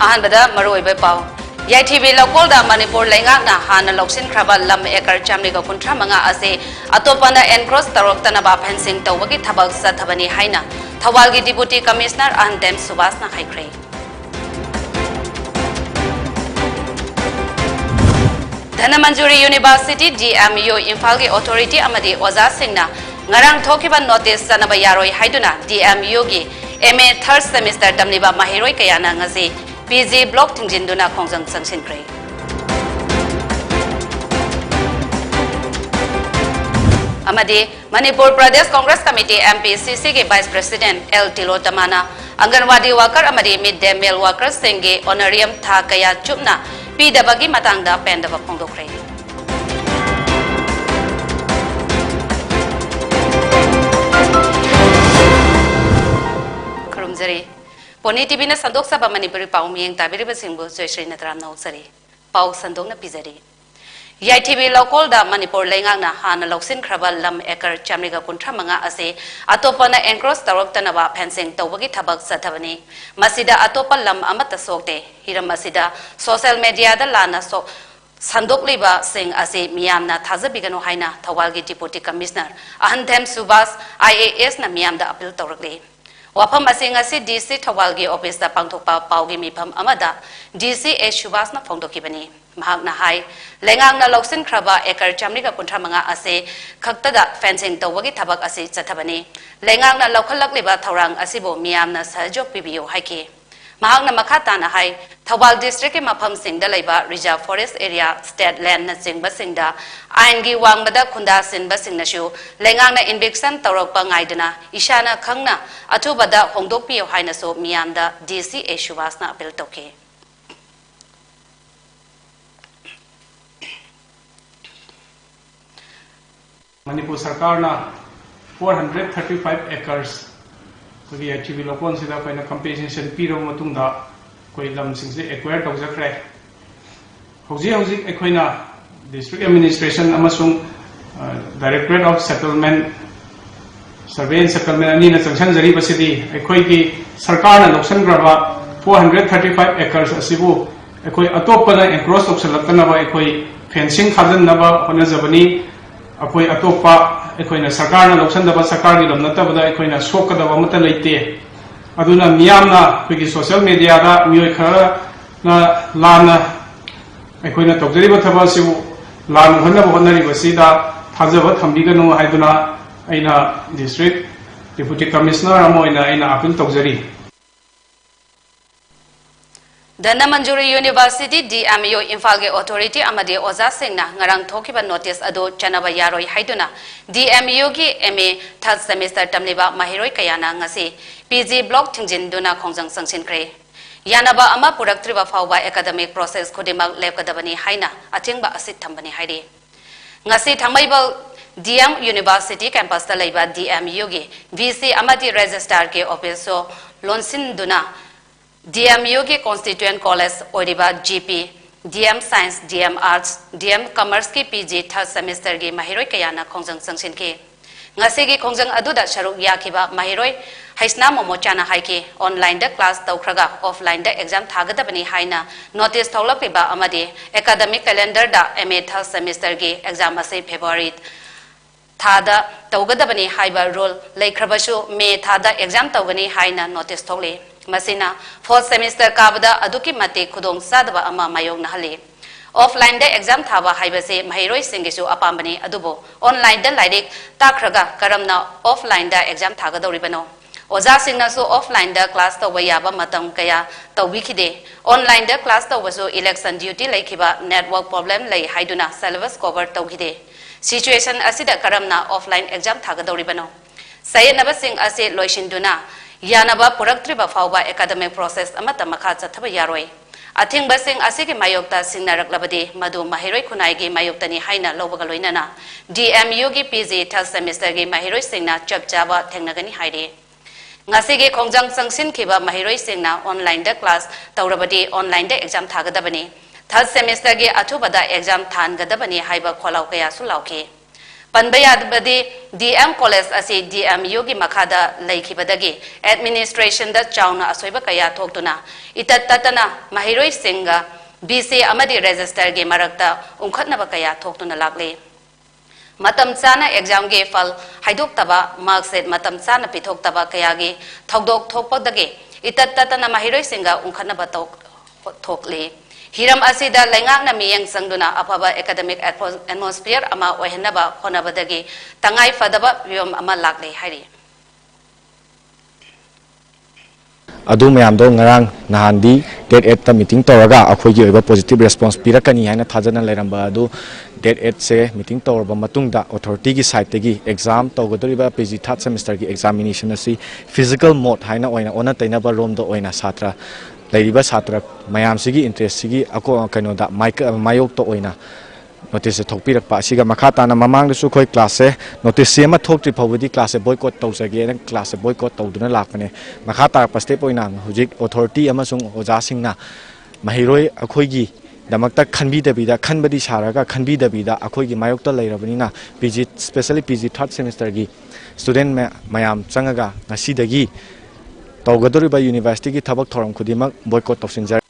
Ahanbada Maroibe Pau. YTV local da Manipur Lengakna Hana Loksin Kraba Lam Ekar Chamniga Kuntramanga Ase Atopana Encross Taroktanaba Fencing Tawagi Tabak Satabani Haina Tawalgi Deputy Commissioner Andem Subasna Haikre. Manipuri University DMU Infalgi Authority Amadi Oza Singna Ngarang Tokiba Notice Sanaba Yaroi Haiduna DMU gi MA 3rd semester Damniba Mahiroi Kayana Ngazi PG Block Tingjinduna Kongjang Sangshin Kray. Amadi Manipur Pradesh Congress Committee MPCC ke Vice President L. Tilo Tamana Anganwadi worker Amadi Mid-day meal workers Senge Honorarium Tha Kaya Chupna Pidabagi Matangda Pendaba Pongdokre. Karumzari Poni TV na Sandok Saba Manipuri Pau Miyang Tabiri Basingbo JOYSHREE Natram na Utsari Pau Sandok na Pizari YTV local da Manipur Lengakna Hana Loksin Kraba Lam Ekar Chamniga Kuntramanga Ase Atopana Encross Taroktanaba Fencing Tawagi Tabak Satabani Masida Atopa Lam Amata Sokte Hiram Masida Social Media da Lana So Sandok Liba Sing Ase Miyamna Tazabigano Haina Tawalgi Deputy Commissioner Ahandem Subas IAS na Miyamda Appeal Tawagli Wapam Asing Ase DC Tawalgi Office da Pangtopa Paugi Mipam Amada DC A Subas na Pongdokibani Mahagna Hai Lengakna Loksin Kraba Ekar Chamniga Kuntramanga Ase Kaktada Fencing Tawagi Tabak Ase Chatabani Lengakna Lokalak Liba Taurang Asibo Miyamna Sajo Pibio Haiki Mahagna Makatana Hai Tawal District Mapam Sing Dalaiba Reserve Forest Area State Land Nasing Basingda Aingi Wangbada Kunda Sin Basing Nashu Lengakna Inviction Tarokpa Ngaidana Ishana Kangna Atubada Hongdokpio Hainaso Miyamda DC A Shubasna Appeal Toke Manipur Sarkar na 435 acres koi YTV local sida koi na compensation piro matungda koi lam singse acquire tawjakre hauji ekoi na district administration amasung directorate of settlement survey and settlement ani na changsan jari basidi ekoi ki sarkar na loksan graba 435 acres asibu ekoi atoppa na encroach loksalakna ba ekoi fencing khadan naba hona jabani Akoi atopa ekoina sarkarna loksandaba sarkargi lamnatabada ekoina sokadaba mata leite aduna miyamna pegi social media da miyoi khara na lana ekoina tokjariba thaba sibu lan honnaba honnari basida thajaba thambiganu haiduna aina district deputy commissioner amoina aina appeal tokjari Manipuri University DMU Infalge Authority Amadi Oza Singna Ngarang Tokiba Notice Ado Chanaba Yaroi Haiduna DMU gi MA 3rd semester Tamniba Mahiroi Kayana Ngasi PG Block Tingjinduna Kongjang Sangshin Kre Yanaba Ama Puraktriba Fauba academic process Kudimak Lepkadabani Haina Atingba Asit Tambani Haidi Ngasi Tamaibal DM University campus Talaiba DMU gi VC Amadi Registrar ke office Lonsin Duna DMU ke Constituent College Oriba GP DM Science DM Arts DM Commerce ke PG 3rd semester ke Mahiroi Kayana Kongjang Sangshin ke Ngase ke Kongjang Aduda Sharuk Yakiba Mahiroi Haisna Momochana Haike online da class Taukraga offline da exam Thagadabani Haina notice Thaulakiba Amadi academic calendar da MA 3rd semester ke exam Ase February Thada Taugadabani Haiba rule Laikrabashu May Thada exam Taugani Haina notice Thole Masina 4th semester Kabada Aduki Mate Kudong Sadaba Ama Mayong Nahali offline da exam Thaba Haibase Mahiroi Singisu Apambani Adubo online da Lairik Takraga Karamna offline da exam Thagadoribano Oza Singnasu offline da class Tawayaba Matam Kaya Tawikide online da class Tawasu election duty Laikiba network problem Lay Haiduna syllabus cover Tawkide situation Asida Karamna offline exam Thagadoribano Sayana Basing Ase Loishinduna Yanaba Puraktriba Fauba academic process Amata Makatsa Tabayaroi. Ating Basing Asiki Mayokta Singnarak Labadi, Madu Mahiroi Kunaigi Mayoktani Haina Lobagaloinana, DMU gi PG 3rd semester gi Mahiroi Singna Chapjaba Tengnagani Haidi. Ngasigi Kongjang Sangsin Kiba Mahiroi Singna online da class Taurabadi online da exam Tagadabani. 3rd semester gi Atubada exam Tan Gadabani Haiba Kolau Kaya Sulauki. Panbayadbadi DM College asi DMU gi makhada laikhibadagi administration da chauna asoiba kaya thoktuna itattatana mahiroi singa BC amadi register gi marakta ungkhatnaba kaya thoktuna lakle matam chana exam ge fal haidok taba mark set matam chana pithok taba kaya gi thokdok thokpadagi itattatana mahiroi singa ungkhatnaba thokle Hiram asida lengak na miyang sangduna apaba academic atmosphere ama ohenaba honabadagi tangai fadaba yom ama lakle hari adu mayam do ngarang nahandi date 8 ta meeting toraga akhoi gi oiba positive response pirakani haina thajana leramba adu date 8 se meeting torba matungda authority gi side tegi exam togodoriba PG third semester gi examination asi physical mode haina oina ona tainaba rom do oina satra Laiba Satra, Mayam Sigi interest Sigi, Ako Kanoda, Mayok to Oina. Notice a topic of Pasiga Makata and Mamang the Sukhoi class, notice Sema talk to poverty class, a boycott toes again, and class a boycott to Duna Lakane. Makata Pastepoina, Hujik authority Amazon Ozasingna, Mahiroi Akoigi, the Makta can be the Bida, can be the Sharaga, can be the Bida, Akoigi Mayokta Lairabina, PG, especially PG third semester gi, student Mayam Sangaga, Nasidagi. Togadoriba University ki thabak thoram khudimak boycott tawsinjar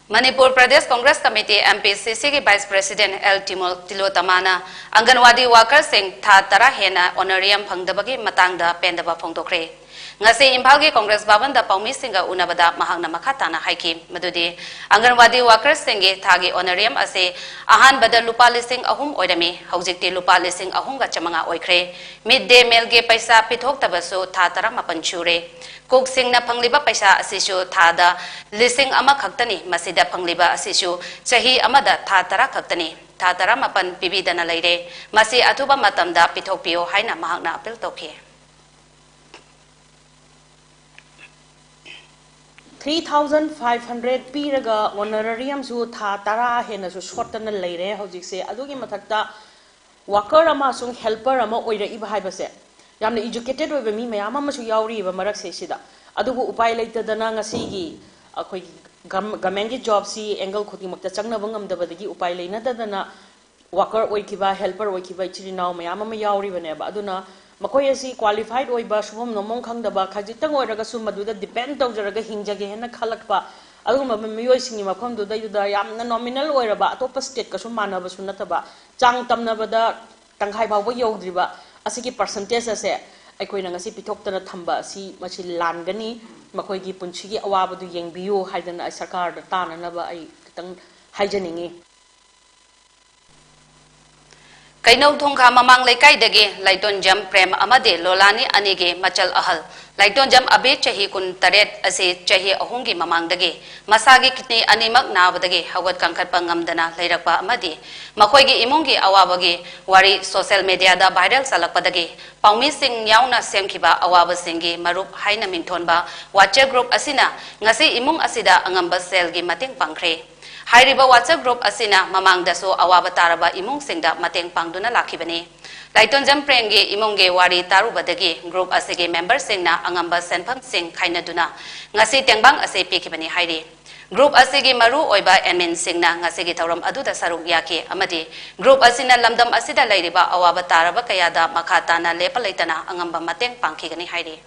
Manipur Pradesh Congress Committee MPCC ki Vice President L Tilotamana Anganwadi workers sing tha tara hena honorarium phangdabagi matangda pendaba phongdokre ngase Imphal gi Congress Bhavan da Paumi Singa unabada mahangna makhatana haiki madudi Anganwadi workers singi thagi honorarium ase ahan bada lupa lising ahum oirami haujikti lupa lising ahum ga chamanga oikre midday meal ge paisa pithok tabasu tha tara mapan chure Cook singna pangliba paisa asisu thada lising ama khaktani masida pangliba asisu chahi amada tha tara khaktani tha tara mapan pibidana leire masi athuba matamda pithokpio haina mahakna appeal tokhe 3,500 piraga honorarium su tha tara hena su shortana leire hojik se adugi mathakta worker ama sung helper ama oira iba haibase yamna educated oiba mi mayam ama su yauri iba marak se sida adugu upai leitadana ngasi gi akhoi government gi job si angle khudi makta changna bangam dabadagi upai leina dadana worker oikiba helper oikiba chirinaw mayam ama yauri bane ba aduna makoy asi qualified oiba subom nomong khangdaba khajitang oiraga su maduda depend tawjaraga hingjage hena khalakpa aduguma miyoi singi mafam du dai yamna nominal oiraba atopa state ka su manaba su nataba chang tamnabada tanghai bawba yodriba asigi percentage ase aikoina ngasi pithoktana thamba asi machi langani makoy gi punchigi awabadu yengbiyo haidana sarkar da tananaba ai kitang haijaningi Kainau thongkha mamang laikai dege laiton jam prem amade lolani anige machal ahal laiton jam abe chahi kun taret ase chahi ahungi mamang dege masagi kitni animak nabadage hawat kangkhat pangamdana lairakpa amadi makhoi imungi awabagi wari social media da viral salakpadage paumi sing yauna semkhiba awaba singi marup haina mingthonba WhatsApp group asina ngasi imung asida angamba sel gi mating pangkhre Hairiba WhatsApp group asina mamang daso awaba taraba imung singda mateng pangduna lakhibani Laiton jam prengi imunge wari taru badagi group asige member singna angamba senpham sing khainaduna ngasi tengbang ase pikibani hairi group asige maru oiba admin singna ngasigi tauram aduda saruk yake amadi group asina lamdam asida lairiba awaba taraba kayada makhata na lepalaitana angamba mateng pangkhigani hairi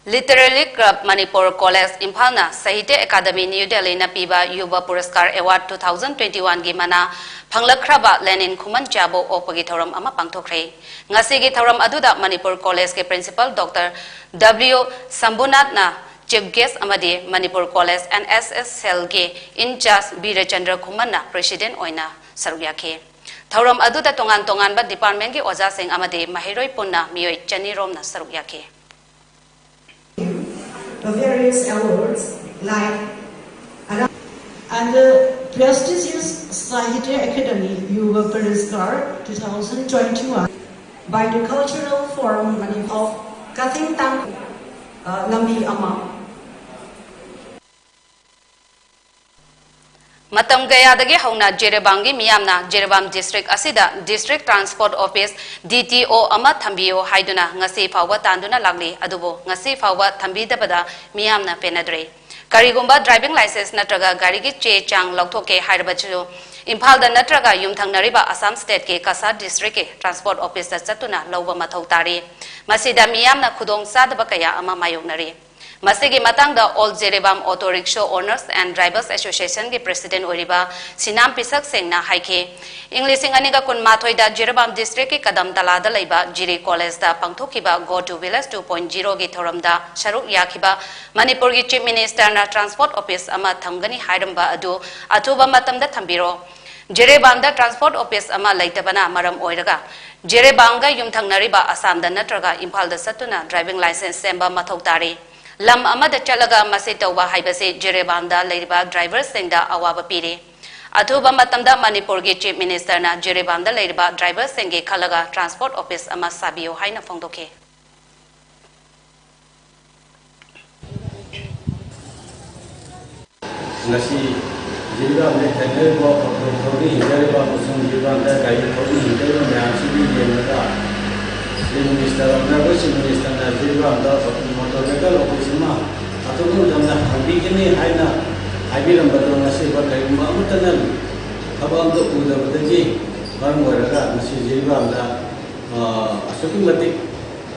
Literary Club Manipur College Imphalna Sahitya Academy New Delhi na piba Yuba Puraskar Award 2021 gi mana phanglakhraba Lenin Khuman Chabo opagi thoram ama pangthokre ngasi gi thoram aduda Manipur College ke principal Dr. W Sambunat na chief guest amadi Manipur College and SS Cell ge in charge Birachandra Khuman na president oina sarugyakhe thoram aduda tongan tongan ba department gi oja sing amadi mahiroi punna miyoi chani rom na sarugyakhe the various awards like and the prestigious Sahitya Academy Yuva Puraskar 2021 by the Cultural Forum of Kathintang Lambi Ama. Matam gayadagi hauna Jerebangi miyamna Jerebam district asida district transport office DTO ama thambiyo haiduna ngasi fawa tanduna lagli adubo ngasi fawa thambidabada miyamna penadre karigumba driving license natraga gari gi che chang lokhoke hairabachu Impal da natraga yumthangnariba Assam state ke Kasa district ke transport office da chatuna lawba mathau tari masida miyamna khudong sadaba kaya ama mayoknari Masigi matang da All Jerebam Auto Rickshaw Owners and Drivers Association ke President Oriba Sinam Pisak Singh na haike English aniga kun mathoi da Jerebam district ke kadam tala da leiba Jiri College da pangthokiba Go to Village 2.0 ge thoram da sharuk yakiba Manipur gi Chief Minister na Transport Office ama thamgani hairamba adu atuba matam da thambiro Jerebam da Transport Office ama leitabana maram oiraga Jerebam ga yumthangnariba Assam da natraga Impal da satuna driving license semba mathau tari Lam amada chalaga masitauba haibase Jerebamda leiba drivers singda awaba piri Atuba matamda Manipur gi Chief Minister na Jerebamda leiba drivers singe khalaga transport office ama sabio haina phongdoke Nasi Jerebam le thane ko thodi Jerebam sung Jerebam da kai thodi Jerebam ya sibi yenga Minister of Nervous Minister and Jerebam da motor vehicle office ma atu damna habi kini haina habiram badro nasi bakai ma mutanal abang do uda badaji barang waraga nasi Jerebam da asuki matik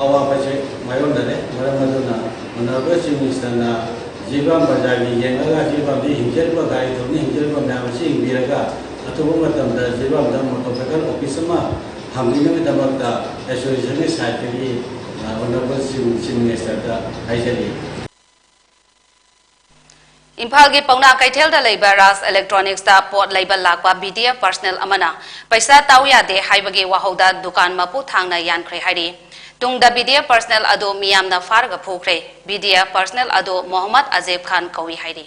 awa pache mayon dane maramaduna Nervous Minister na Jerebam bajagi yenga Jerebam di hinjel ba gai thoni hinjel ba na masi biraga atu matam da Jerebam da motor vehicle office ma Hamdina में तमकता association में साथ में वनरबल chief minister का हाइजली Impal gi pauna kaithel da leiba Ras Electronics da pot leiba lakwa BDF personnel amana paisa tauya de haibagi wahauda dukan mapu thangna yankre hairi tungda BDF personnel ado miyamna farga phukre BDF personnel ado Muhammad Azeb Khan kawi hairi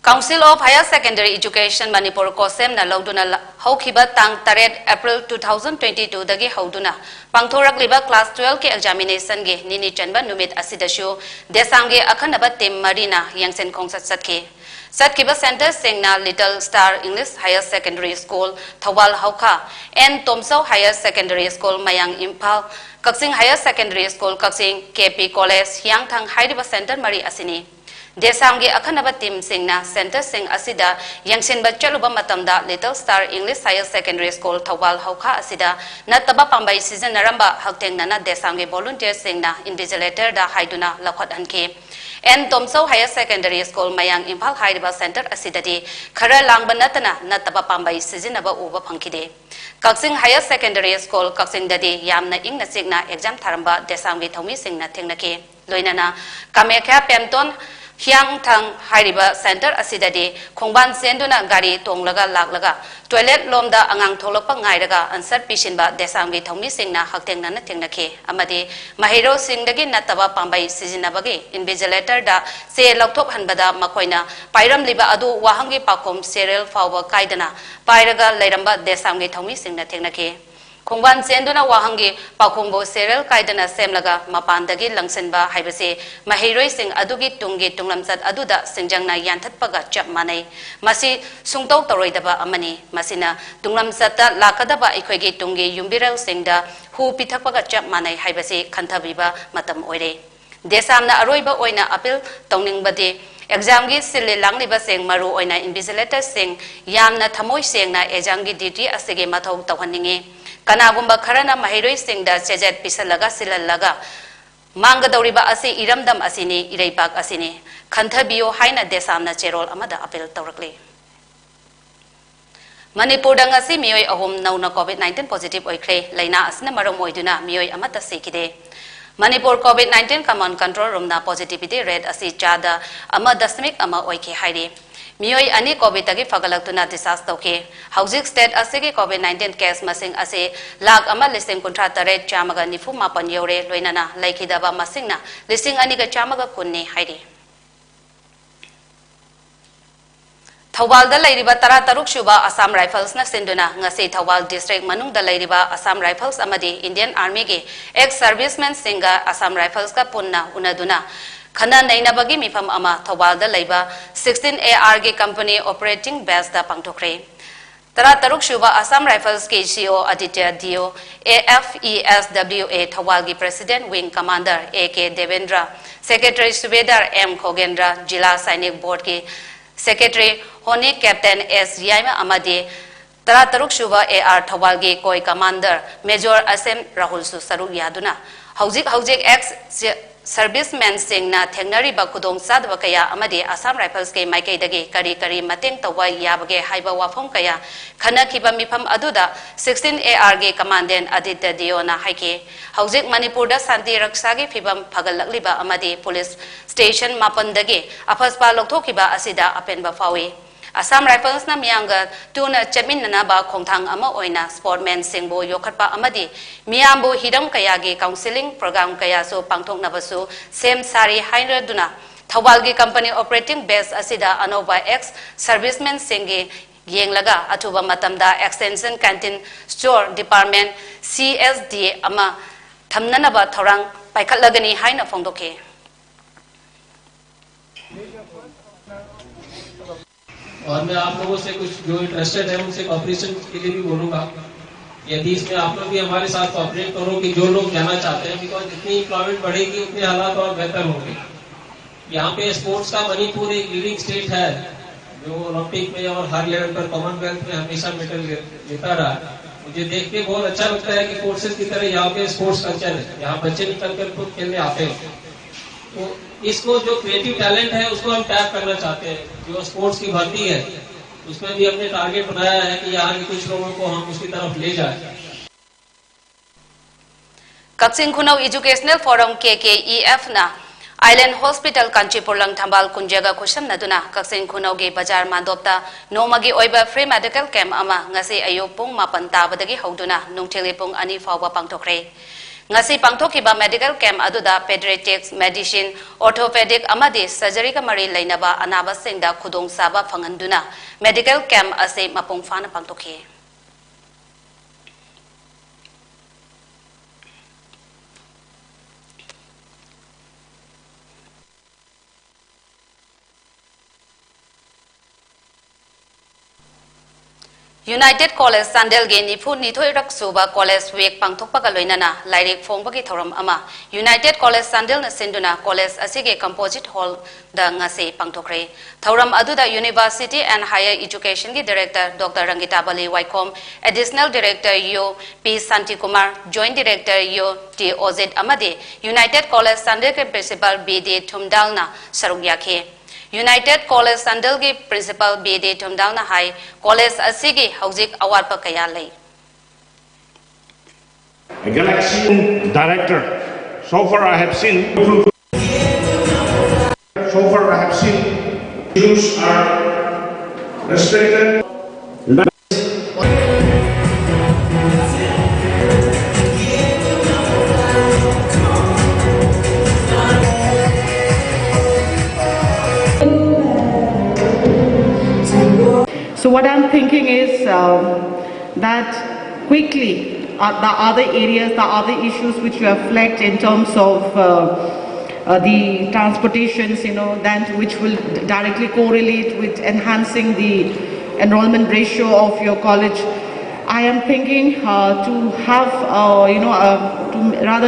Council of Higher Secondary Education Manipur Kosem na Lauduna Haukiba Tang Taret April 2022 dagi Hauduna Pangthorak liba class 12 ke examination ge Nini Chanba Numit Asidashu Desange Akhanaba Tim Marina Yangsen Kongsat Satke Satkiba Center Singna Little Star English Higher Secondary School Thawal Hauka and Tomsau Higher Secondary School Mayang Impal Kaksing Higher Secondary School Kaksing KP College Yangthang Haidiba Center Mari Asini Desamge akhanaba team singna center sing asida yangsin bachaluba matamda Little Star English Higher Secondary School Thawal Hauka asida nataba pambai season naramba hakteng nana desamge volunteer singna invigilator da haiduna lakhot anke and Tomsau Higher Secondary School Mayang Impal Haidiba Center asidadi khara langba natana nataba pambai season aba uba phangkide Kaksing Higher Secondary School Kaksing dadi yamna ingna signa exam tharamba desamge thomi singna thengnake loinana Kamekhya Pemton Hyang Thang Hairiba Center asidadi Khongban Senduna Gari Tonglaga Laglaga Toilet Lomda Angang Tholokpa Ngairaga Answer Pishinba Desamgi Thongmi Singna Haktengna Tengnake Amadi Mahiro Singdagi Nataba Pambai Sizinabagi Invigilator da Se Lokthop Hanbada Makoina Pairam Liba Adu Wahangi Pakom Serial Fawa Kaidana Pairaga Lairamba Desamgi Thongmi Singna Tengnake Khongban Senduna Wahangi Pakumbo Serial Kaidana Semlaga Mapandagi Langsenba Haibase Mahiroi Sing Adugi Tungi Tunglamsat Aduda Singjangna Yanthatpaga Chap Manai Masi Sungtau Toroidaba Amani Masina Tunglamsata Lakadaba Ikwegi Tungi Yumbirel Singda Hu Pithapaga Chap Manai Haibase Kanthabiba Matam Oire Desamna Aroiba Oina Appeal Tongningbadi Exam gi sile langliba seng maru oina invigilator sing yamna thamoi sengna exam gi duty asige mathau tawhaninge kanagumba kharana mahiroi singda chejet pisalaga silalaga mangadoriba ase iramdam asini iraipak asini khanthabiyo haina desamna cherol amada appeal tawrakle Manipur dangasi miyoi ahum nauna COVID-19 positive oikre laina asna marom oiduna miyoi amata sikide Manipur COVID-19 command control room na positivity rate asi chada ama dasmik ama oike hairi miyoi ani COVID tagi fagalaktuna disas toke housing state asigi COVID-19 case masing ase lag ama listing kontra tare chamaga nifu mapan yore loinana laikidaba masingna listing ani ga chamaga kunni hairi Thawal da lairiba tara taruk shuba Assam Rifles na sinduna ngasi Thawal district manung da lairiba Assam Rifles amadi Indian Army ge ex servicemen singa Assam Rifles ka punna unaduna khana nainabagi mifam ama thawalda leiba 16 AR ge company operating base da pangthokre Tara Taruk Shuba Assam Rifles KCO Aditya Dio AFESWA Thawalgi President Wing Commander AK Devendra Secretary Subedar M Khogendra Jila Sainik Board ki Secretary Honi Captain S Yaima Amadi Tara Taruk Shuba AR Thawalgi Koi Commander Major Asem Rahul Susaru Yaduna Haujik ex Servicemen sing na Tenari Bakudong Sadwakaya Amadi Assam Rifles ke Maike Dagi Kari Mating Tawa Yabage Haiba Wafum Kaya Kanakiba Mipam Aduda 16 AR ge Commandant Aditya Diona Haike Haujik Manipur da Santi Raksagi Pibam Pagalakliba Amadi Police Station Mapandagi Apaspa Loktokiba Asida Apenba Fawi Assam Rifles na miyanga tuna chamin na ba khongthang ama oina sportmen singbo yokhatpa amadi miyambo hidam kaya ge counseling program kaya so pangthok na basu sem sari hainra duna Thawalgi company operating base asida anova ex servicemen singe yenglaga atuba matamda extension canteen store department CSD ama thamnana ba thorang paikhatlagani haina phongdokhe और मैं आप लोगों से कुछ जो interested है उनसे corporation के लिए भी बोलूँगा यदि इसमें आप लोग भी हमारे साथ कॉपरेट करो कि जो लोग जाना चाहते हैं बिकॉज जितनी एम्प्लॉयमेंट बढ़ेगी उतने हालात और बेहतर होंगे यहाँ पे स्पोर्ट्स का मणिपुर एक लीडिंग स्टेट है जो ओलंपिक में और हर लेवल पर कॉमनवेल्थ में हमेशा मेडल लेता रहा मुझे देख के बहुत अच्छा लगता है कि फोर्सेज की तरह यहाँ पे स्पोर्ट्स कल्चर है यहाँ बच्चे निकल कर खुद खेलने आते हैं तो इसको जो क्रिएटिव टैलेंट है उसको हम टैप करना चाहते हैं जो स्पोर्ट्स की भर्ती है उसमें भी हमने टारगेट बनाया है कि यहाँ के कुछ लोगों को हम उसकी तरफ ले जाए Kaksin Khunau Educational Forum KKEF na Island Hospital Kanchipur lang thambal kunjaga khusam naduna Kaksin Khunau ge bazar mandopta nomagi oiba free medical camp ama ngasi ayuk pung 8 tabadagi hauduna nungtheli pung 2 fawba pangthokre Ngasi pangthokiba medical camp aduda pediatrics, medicine, orthopedic amadi surgery ka mari lainaba anaba singda khudong saba phanganduna medical camp ase mapung fana pangtokhi United College Sandel ge nipu nithoi rak suba college week pangthokpa ka loinana lairik phongba ki thoram ama United College Sandel na sinduna college asige composite hall da ngase pangthokre thoram aduda University and Higher Education ki director Dr Rangita Bali Waikom additional director Yo P Santi Kumar joint director Yo T OZ amade United College Sandel ke principal BD Thumdal na saruk yakhe United College Sandal ki principal BD Thumdal na hai college asigi haujik award pa kaya lay a Galaxy director so far I have seen views are respected So what I'm thinking is that quickly the other areas, the other issues which you have flagged in terms of the transportations, that which will directly correlate with enhancing the enrollment ratio of your college. I am thinking to have,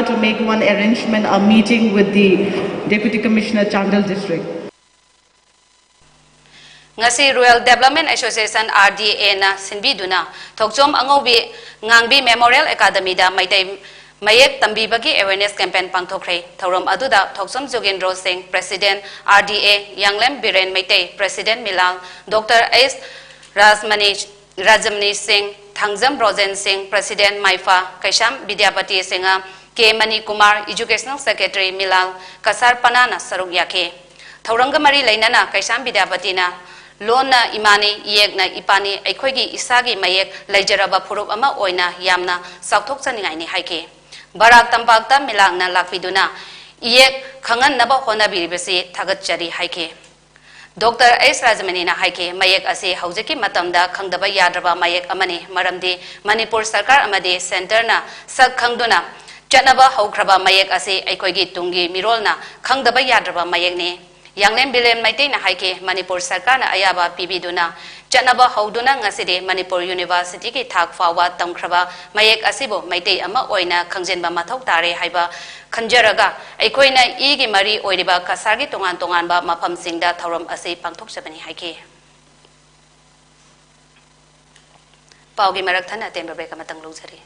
to make one arrangement, a meeting with the Deputy Commissioner, Chandal District. Ngasi Rural Development Association RDA na sinbiduna thokjom angobi ngangbi Memorial Academy da maitai mayek tambi bagi awareness campaign pangthokre thorom aduda thokjom Jogendro Singh President RDA Yanglem Biren Maitai President Milal Dr S Rajamani Singh Thangjam Rojen Singh President Maifa Kaisham Vidyapati Singha K Mani Kumar Educational Secretary Milal Kasar Panana saruk yakhe thoranga mari lainana Kaisham Vidyapati na Lona imani yegna ipani aikhoigi isagi mayek laijaraba phurup ama oina yamna sakthok chaningai ni haike barak tampakta milangna lakpiduna yek khangan naba honabi besi thagat chari haike Dr S Rajamani na haike mayek ase haujeki matamda khangdaba yadraba mayek amani maramdi Manipur sarkar amade center na sak khangduna Chanaba Hokraba Mayek Ase, Ekogi Tungi, Mirolna, Kangdaba Yadraba Mayekne, Yanglem Bilen Maitena Haike, Manipur Sarkana Ayaba Pibiduna, Chanaba Hauduna Ngaside, Manipur University ki Thak Fawa Tamkraba, Mayek Asibo, Maite Ama Oina, Kangzenba Matok Tare Haiba, Kanjaraga, Ekoina Igi Mari Oidiba, Kasagi Tongan Tonganba, Mapam Singda, Tauram Ase, Pangtok Sabani Haike. Paugi Maraktana, Temberbeca Matang Luzari.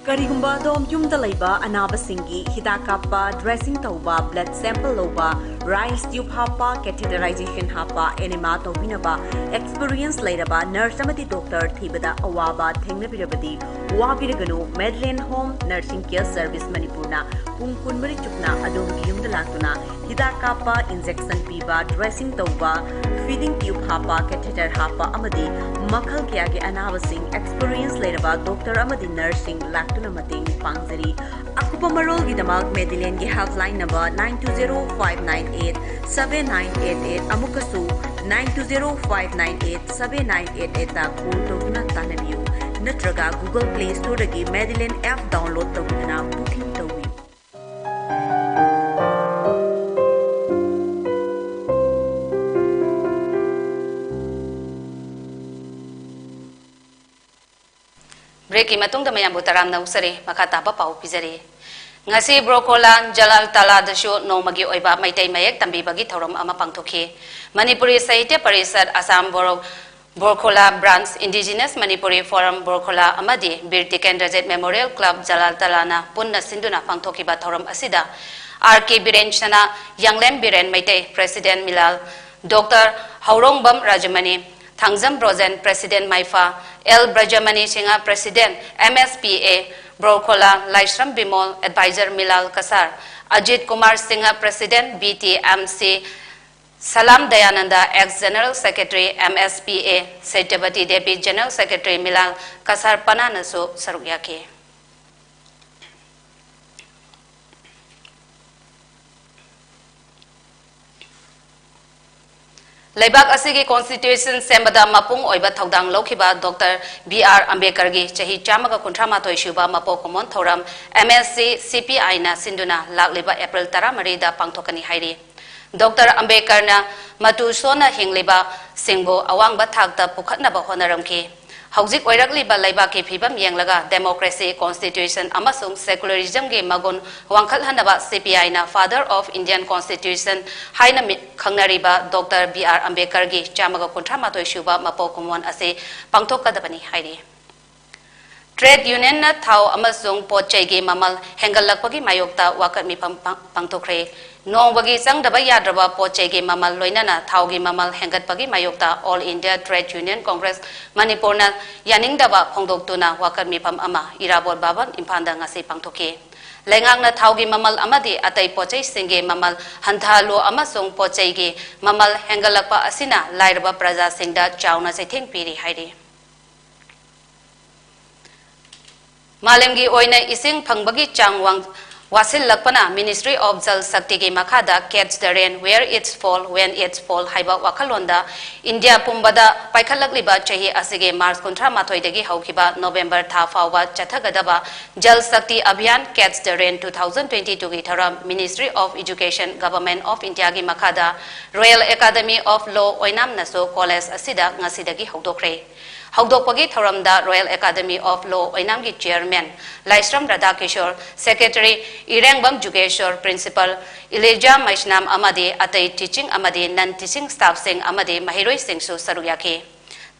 Karigumba dom yumda laiba anabasingi hidak kappa dressing tauba blood sample loba rice tube hapa catheterization hapa enema tobinaba experience lairaba nurse amati doctor thibada awaba thengnabirabadi wabiraganu Medlane Home Nursing Care Service Manipurna pung kunmari chukna adom yumda laktuna hidak kappa injection piba dressing tauba feeding tube hapa catheter hapa amadi makhal kya ge anabasing experience lairaba doctor amadi nursing tuna mating pangzari akupa marol gidamak Medlane ge helpline number 9205987988 amukasu 9205987988 ta call tawna tanabiu natraga Google Play Store dagi Medlane app download tawna booking tawi Breaking Matung the Mayambu Taram Nausari, Makatapa Pau Pizari. Ngasi Brokolan, Jalal Tala the show, no Magi Oiba, Maite Mayek, Tambi Bagi Torum Amapangtoki. Manipuri Saite Parisad Assam Borkola Brands Indigenous Manipuri Forum Borkola Amadi, Birtiken Rajat Memorial Club Jalal Talana, Punna Sinduna Pangtoki Batorum Asida. RK Biren Chana, Yanglem Biren Maite, President Milal, Dr. Haurongbam Rajamani. Thangzam Rosen, President Maifa, L. Brajamani Sinha, President, MSPA, Brokola, Laishram Bimol, Advisor Milal Kasar, Ajit Kumar Singha, President, BTMC, Salam Dayananda, ex-General Secretary, MSPA, Setabati Deputy General Secretary Milal Kasar Pananaso, Sarugyaki. Laibak asigi constitution sembada mapung oiba thaudang lokhiba Dr. B.R. Ambedkar gi chahi chamaga kuntrama toi shuba mapo komon thoram MSC CPI na sinduna lagliba April 13 da pangthokani hairi. Dr. Ambedkar na matu sona hingliba singbo awangba thakta pukhatna ba honaramki. Haujik oirakliba laibaki phibam yenglaga democracy constitution amasung secularism ge magun wangkhal hanaba CPI na father of Indian constitution haina khangnariba Dr. B.R. Ambedkar gi chamaga kuntrama toi shuba mapo komon ase pangthokadabani hairi. Trade union na thau amasung pochai ge mamal hengalakpagi mayokta wakat mi pangthokre nongbagi sangdaba yadraba pochai ge mamal loinana thau ge mamal hengatpagi mayokta All India Trade Union Congress Manipur na yaningdaba phongdoktuna wakat mi pam ama irabot baban imphanda ngasi pangthoke lengang na thau ge mamal amadi atai pochai singe mamal hanthalo amasung pochai ge mamal hengalakpa asina lairaba praja singda chauna saitheng piri hairi. Malemgi oina ising phangbagi changwang wasil lakpana Ministry of Jal Shakti ge makhada catch the rain where it's fall when it's fall haiba wakhalonda India pumbada paikhalakliba chahi asige March 13 dagi haukiba November tha fawba chathagadaba Jal Shakti Abhiyan Catch the Rain 2022 gi thara Ministry of Education Government of India gi makhada Royal Academy of Law oinam naso college asida ngasidagi haudokre. Haudokpagi thoramda Royal Academy of Law oinamgi chairman Laishram Radhakishore, Secretary Irangbam Jugeshwar, Principal Ileja Maishnam Amadi atai teaching amadi non-teaching staff sing amadi mahiroi singsu saruyaki.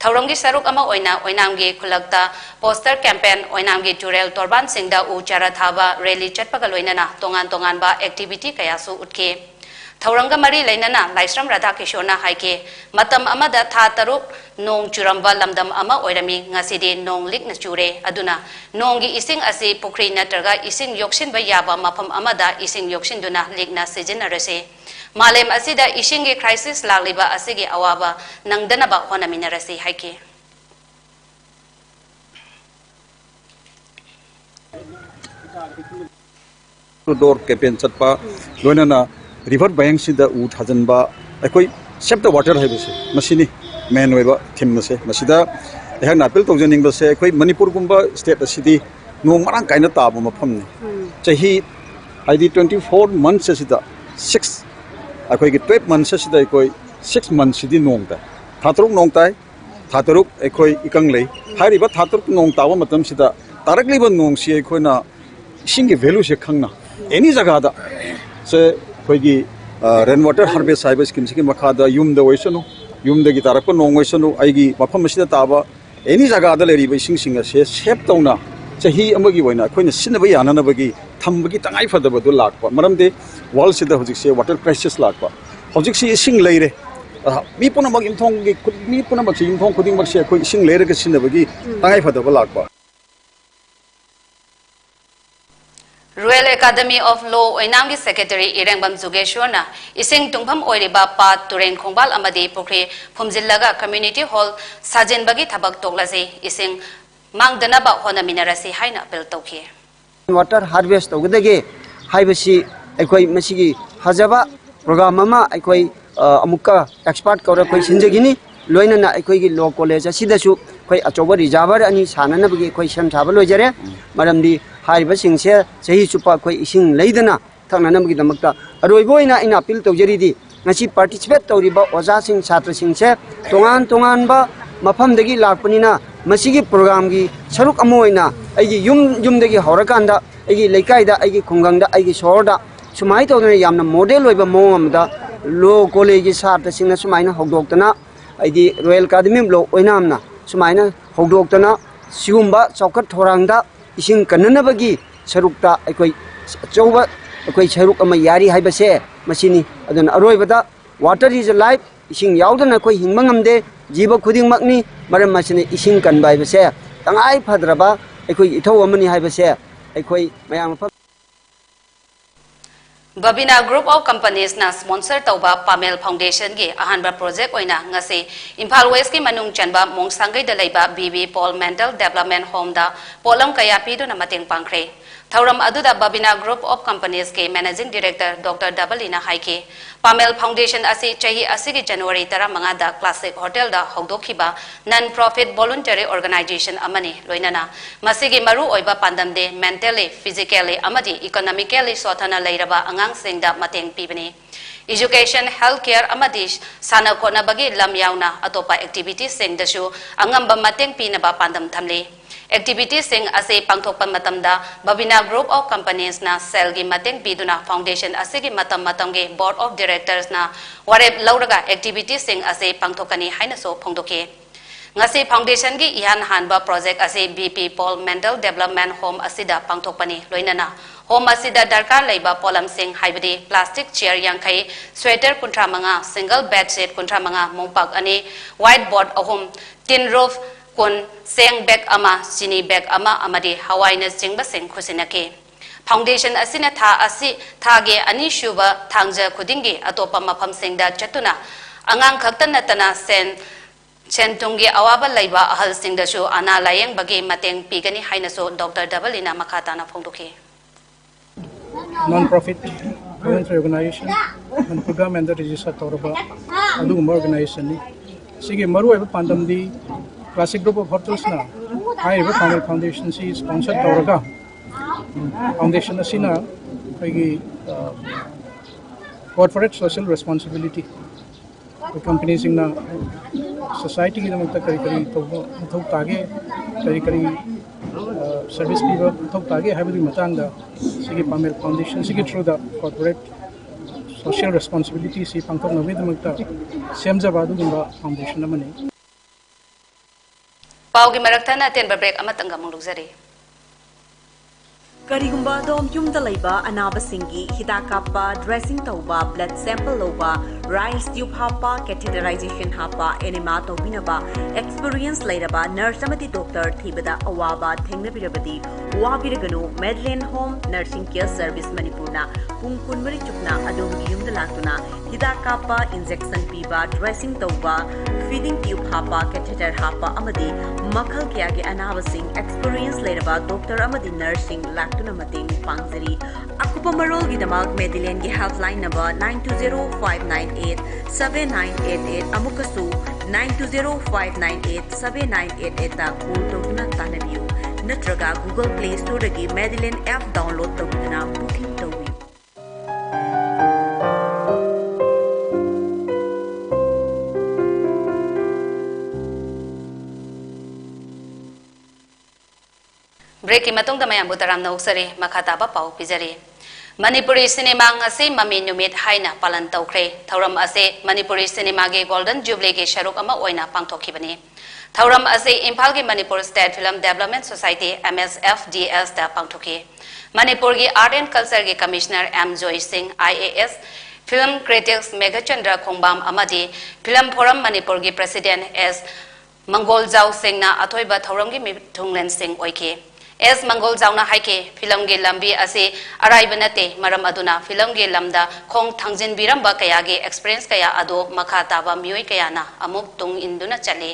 Thoramgi saruk ama oinamgi khulakta poster campaign oinamgi tural torban singda u chara thaba rally chatpaga loinana tongan ba activity kayasu utke. Thauranga mari lainana Laishram Radhakishore na haike matam amada tha taruk nong churamba lamdam ama oirami ngasidi nong likna chure aduna nongi ising asi pukri natraga ising yokshin ba yaba mafam amada ising yokshin duna likna sijinarase malem asida ising ge crisis lagliba asigi awaba nangdana ba honaminarase haike. Door campaign chatpa loinana river bank sida u thajanba akoi save the water haibase masini main weba thim nase masida ehak napil tawjaning base akoi Manipur gumba state asidi nong marang kaina tabu mafam ne chahi ID 24 months asida 6 akoi gi 12 months asida akoi 6 months sidi nong ta thatruk nong tai thatruk akoi ikang lei hari ba thatruk nong tawa matam sida tarakli ba nong si akoi na ising gi value se khangna any jaga da se koi gi rainwater harvest cyber scheme siki makha da yum da oisano yum da gi tarak ko nong oisano ai gi mafam asida taba any jaga da leri ba sing sing se shape tauna chahi amagi waina khoina sinaba yana na bagi thambagi tangai fadaba du lakpa maramde wall sida hojik se water crisis lakpa hojik se ising leire mi puna mag imthong gi mi puna mag se imthong khuding mag se khoi ising leire ga sinabagi tangai fadaba lakpa Royal Academy of Law Oinamgi Secretary Irengbam Jugeshwarna ising tungpham oiriba pa tureng khongbal amadi pukri phumjillaga community hall sajenbagi thabak toklase ising mangdanaba honaminarasi haina apel tawkhi water harvest tawgdage haibasi aikoi masigi hajaba program ama aikoi amuka expert kawra koi sinjagini loinana aikoi gi law college asidasu koi achoba reservoir ani sanana bagi koi sem thaba lojare maramdi haiba singse sahi chupa koi ising leidana thangna bagi damakta aroiboina ina appeal tawjari di ngasi participate tawriba oja sing chhatra singse tongan ba mafam dagi lakpanina masigi program gi saruk amoina aigi yum dagi horakanda aigi leikai da aigi khungang da aigi shor da sumai tawdana yamna model oiba mom da law college gi sat singna sumaina hogdoktana aigi Royal Academy of Law oinamna sumaina hogdoktana sigumba chaukat thorangda ising kanana bagi sarukta aikoi chauba aikoi saruk ama yari haibase masini adana aroibada water is a life ising yaudana koi hingmangamde jiba khuding makni maram masini ising kan bai base tangai phadraba aikoi ithau amani haibase aikoi mayam Babina Group of Companies na sponsor tauba Pamel Foundation gi ahanba project oina ngasi Imphal West ki manung chanba mongsangai da leiba BB Paul Mental Development Home da polam kaya pidu na mateng pangkre Thauram aduda Babina Group of Companies ke Managing Director Dr. Dabalina Haike Pamel Foundation asi chahi asigi January tara manga da Classic Hotel da hogdokhiba non-profit voluntary organization amani loinana masigi maru oiba pandamde mentally physically amadi economically sothana leiraba angang singda mateng pibani Education, healthcare amadi sana kona bagi lam yauna atopa activities sing dasu angamba mateng pinaba pandam thamle activities sing ase pangthokpa matamda Babina Group of Companies na selgi mateng biduna foundation asigi matam ge board of directors na warep lauraga activities sing ase pangthokani haina so phongdoke ngasi foundation gi ihan hanba project ase BP Paul Mental Development Home asida pangthokpani loinana home asida darkar leiba polam sing haibadi plastic chair yangkai sweater kuntra manga single bed set kuntra manga mongpak ani whiteboard ahum tin roof kun seng bag ama sini bag ama amadi Hawaii na jingba seng khusinake foundation asina tha ge ani shuba thangja khudingi atopa mafam singda chatuna angang khaktan natana sentungi awaba laiba ahal singda shu ana layeng bagi mateng pigani hainaso Dr. Dabalina makatana phongdoke non-profit voluntary organization and program and the register toraba adugumba organization ni sige maru eba pandamdi Classic Group of Hotels na ai eba Pamel Foundation si sponsor toraga foundation asina kagi corporate social responsibility the companies in society ki namakta kari to tage kari service people to tage habidi matanga sige Pamel Foundation sige through the corporate social responsibility si pangtok nabi namakta semjabadu gumba foundation namani Paugi maraktana tenba break amatanga manglugzari Karigumba dom yumda laiba anabasingi hidakapa dressing tauba blood sample loba rice tube hapa catheterization hapa enema tobinaba experience lairaba nurse amati doctor thibada awaba thengnabirabadi wabiraganu Medline Home Nursing Care Service Manipurna pung kunmari chukna adom yumda latuna hidakapa injection piba dressing tauba feeding tube hapa catheter hapa amadi makhal kya ge anabasing experience lairaba doctor amadi nursing tuna mating pangzari akupa marol gi damak Medline gi helpline number 9205987988 amukasu 9205987988 ta call togna tanabiu नत्रगा Google Play Store दगी मेडिलेन app download तौदुना booking तौबी break की मतुंग द मयाम बुतराम नौसरे मखाताबा पाउ पिजरे Manipuri cinema ngasi mami numit haina palan tawkre thauram ase Manipuri cinema ge golden jubilee ge sharuk ama oina pangthokhibani thauram ase Imphal ge Manipur State Film Development Society MSFDS da pangthokhi Manipur ge Art and Culture ge Commissioner M JOYSHREE IAS Film Critics Meghachandra Khongbam amadi Film Forum Manipur ge President S Mangol Jau Singh na athoiba thauram ge Mithunglen Singh oike S Mangol Jauna haike film ge lambi ase araibanate maram aduna film ge lamda khong thangjin biramba kaya ge experience kaya ado makha taba mioi kaya na amuk tung induna chale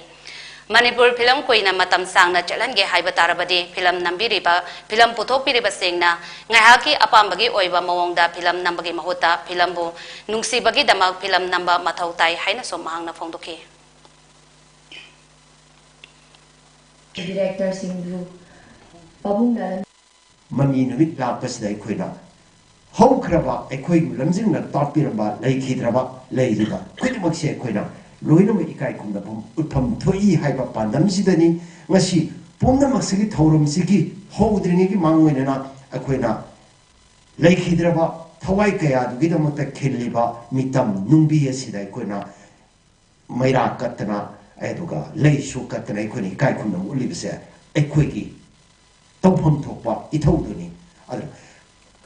Manipur film koina matam sangna chalan ge haiba tarabadi film nambi riba film puthok piriba sengna ngaihaki apambagi oiba mawongda film nambagi mahuta film bu nungsi bagi damak film namba mathau tai haina som mahangna phongdoke Director Singh Mami numit lapas dai khoina hau khraba ekhoi lamjing na tapiramba lei khidraba lei riba khoini makse khoina loina me ikai khumda bum utham thoi haiba pandam sidani ngasi pomna maksigi thauram sigi hodrini gi mangwena na akhoina lei khidraba thawai kaya dugi da mata kheliba mitam nungbi asidai khoina maira katna aduga lei shu katna ekhoni kai khumda ulibse ekhoi gi tawpham thokpa ithawduni adra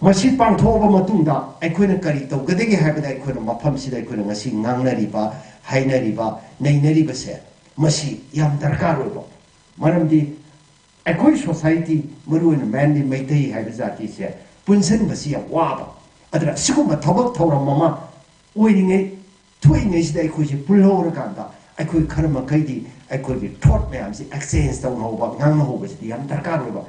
masi pangthoba matungda aikhoina kari tawgadegi haibada aikhoina mafam sida aikhoina ngasi ngangnariba hainariba nainariba se masi yam darkar oibo maramdi aikoi society maruina manly maitai haiba jati se punsan basi ya waba adra siguma thobak thoram mama oiringai thoingai sida aikoi se pulhora kanda aikoi kharma kaidi aikoi gi thought mayam si exchange tawnoba ngangna hoba si yam darkar oibo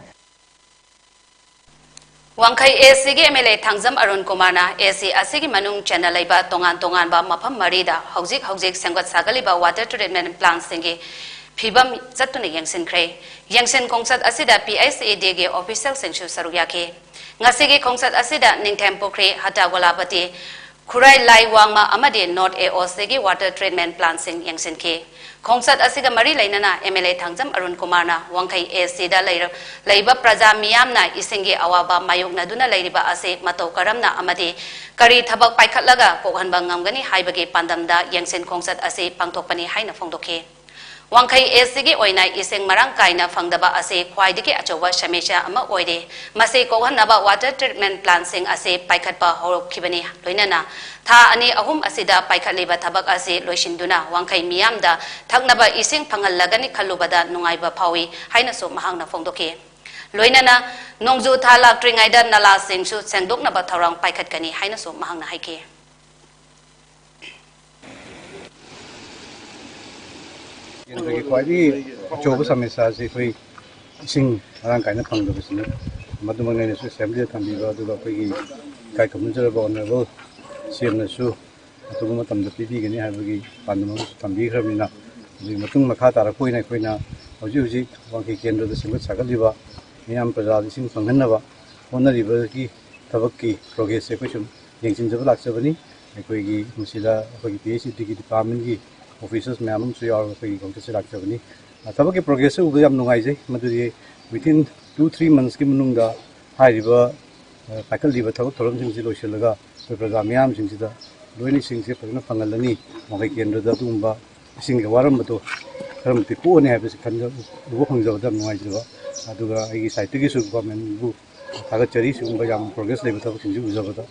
Wangkai AC ge MLA Thangjam Arun Kumar na AC asigi manung channel laiba tongan ba mafam marida haujik sengwat sagaliba water treatment plant singi phibam chatune yangsin kongsat asida PICAD ge official sengsu saruyake ngasigi kongsat asida ningthem pokri hatagolapati Khurai Lai Wangma amadi North AOC ge water treatment plant sing yangsin ke Kongsat asiga mari lainana MLA Thangjam Arun Kumar na Wangkai AC da laiba praja miyam na isingi awaba mayukna duna lairiba ase matau karamna amadi kari thabak paikhatlaga kokhanba ngamgani haibagi pandamda yangsin kongsat ase pangthokpani haina phongdokhe Wangkai AC gi oina iseng marang kaina phangdaba ase khwaidiki achoba shamesha ama oide mase kokhanaba water treatment plant sing ase paikhatpa horokhibani loinana tha ani ahum asida paikhatliba thabak ase loisinduna Wangkai miyamda thaknaba iseng phangalagani khalubada nungaiba phawi haina so mahangna phongdokhe loinana nongju tha laktringaida nala singsu sengdoknaba tharang paikhatkani haina so mahangna haike Bagi kuali coba sama saya sih sing orang kaya pang dulu sini. Madu mana ni assembly tambi bawa tu bagi kaya komuniter bawa nago siam nasu atau cuma tamda pipi gini hari bagi pandu tambi kami na. Jadi matung makha tarak koi na uji wangki kendra tu sempat sakal diba. Ini am perjalanan sing panghan na ba. Ona diba ki tabak ki progress se kucum yang cincin belak sebani. Koi ki musila koi PhD ki department ki officers ma'am कोई कौन से लाक्चबनी तब के progress उब याम नुगाइजे मदुदि within 2-3 months की मनुंगदा हाइरिबा faculty बा थबक theorem सिंग लोइसलगा प्रजा ma'am सिंगसिदा लोइनि सिंगसे फजना फंगलनी मगे केंद्रदा दुंबा सिंग वारम बतो खरमति कोने हाइबसे खनगा उबो खंगजबदा नुगाइजबा अदुगा आइगी साइटगी सु गवर्नमेंट बु थागचरी सुंबा याम प्रोग्रेस लेबा थबक सिंग उजबदा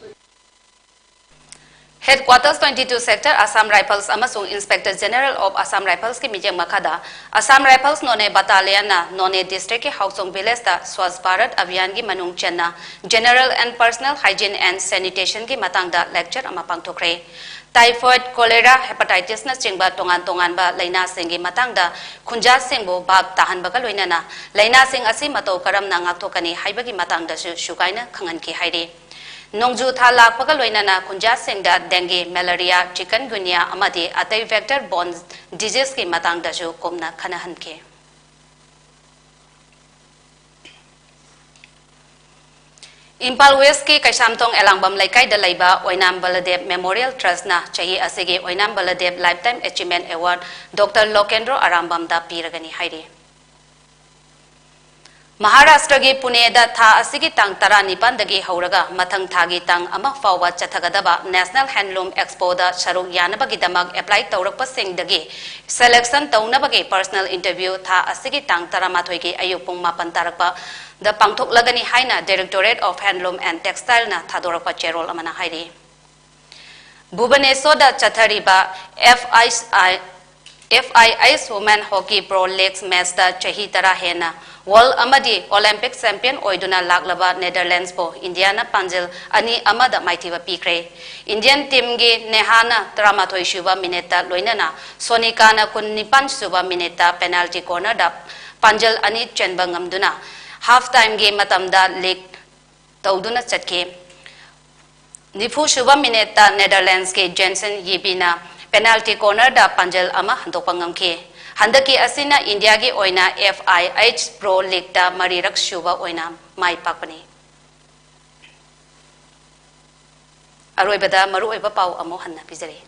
Headquarters 22 Sector Assam Rifles amasung Inspector General of Assam Rifles ki mijeng makada Assam Rifles none battalion na none district ki Hauksong village ta Swachh Bharat abhiyan ki manung chenna General and Personal Hygiene and Sanitation ki matang da lecture ama pangthokre Typhoid, cholera, hepatitis na chingba tongan ba laina singi matang da khunja singbo bab tahan ba loina na laina sing asi matau karam na ngakthokani haibagi matang da shukaina khangan ki hairi Nongju tha lakpaga loinana khunja singda dengue malaria chikungunya amadi atai vector borne disease ki matang da ju komna khanahan ke Impal West ki Kaisamtong Elangbam Laikai da Laiba Oinam Baladev Memorial Trust na chahi asige Oinam Baladev Lifetime Achievement Award Dr. Lokendro Arambam da piragani hairi. Maharashtra gi Pune da tha asigi tang tara nipan dagi hauraga mathang thagi tang ama fawwa chathagadaba National Handloom Expo da saruk yanabagi damak apply tawrakpa sing dagi selection tawnabagi personal interview tha asigi tang tara mathoi gi ayupung mapan tarakpa the Pangthok Lagani Haina Directorate of Handloom and Textile na Thadorapa Cherol Amana Hairi. Bhubaneswar da Chathariba FIS Women Hockey Pro Leagues match da Chahi Tara Hena World Amadi Olympic Champion Oiduna Laglaba Netherlands po Indiana Panjil Ani Amada Maitiva Pikre. Indian team gi Nehana Tramathoi Shuba Mineta Loinana Sonikana Kunipan Suba Mineta penalty corner da Panjil Ani Chenbangamduna. Half-time game matamda league tauduna chatke nifu shuba minute Netherlands ke Jensen Yibina penalty corner da Panjal ama handopangam ke handaki asina India gi oina FIH Pro League da marirak shuba oina mai pakpani aroibada maru oiba pau amo hanna pizare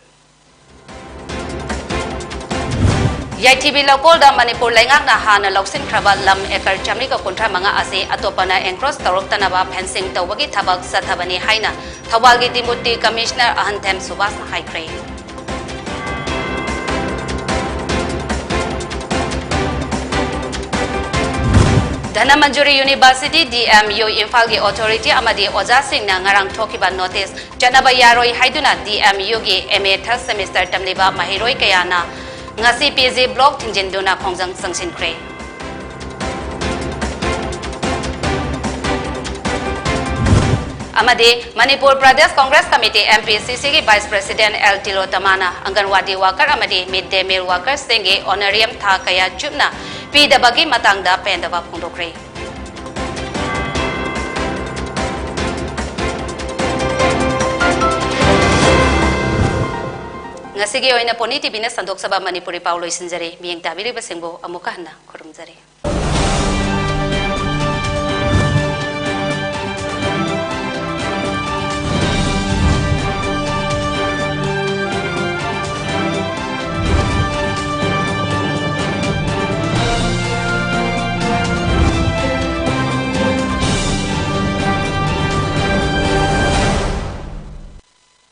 YTV Lokol da Manipur Lengak na hana loksin kraba lam ekar chamri ka kontra manga ase atopana encross tarok tanaba fencing tawagi thabak sathabani haina Thawal gi Deputy Commissioner Ahantem Subas na haikre Manipur University DMU Infal gi Authority amadi Oja Singh na ngarang thokiba notice janaba yaroi haiduna DMU gi MA third semester tamliba mahiroi kayana ngasi PG block tingjinduna khongjang sangsin kre amade Manipur Pradesh Congress Committee MPCC gi Vice President L Tilo Tamana Anganwadi worker amade mid day meal workers singe honorarium tha kaya chupna pidabagi matangda pendaba phungdokre ngasigi oina poniti bina sandok saba Manipuri Paulo isinjare miyeng tabiri basengbo amuka hana khurumjare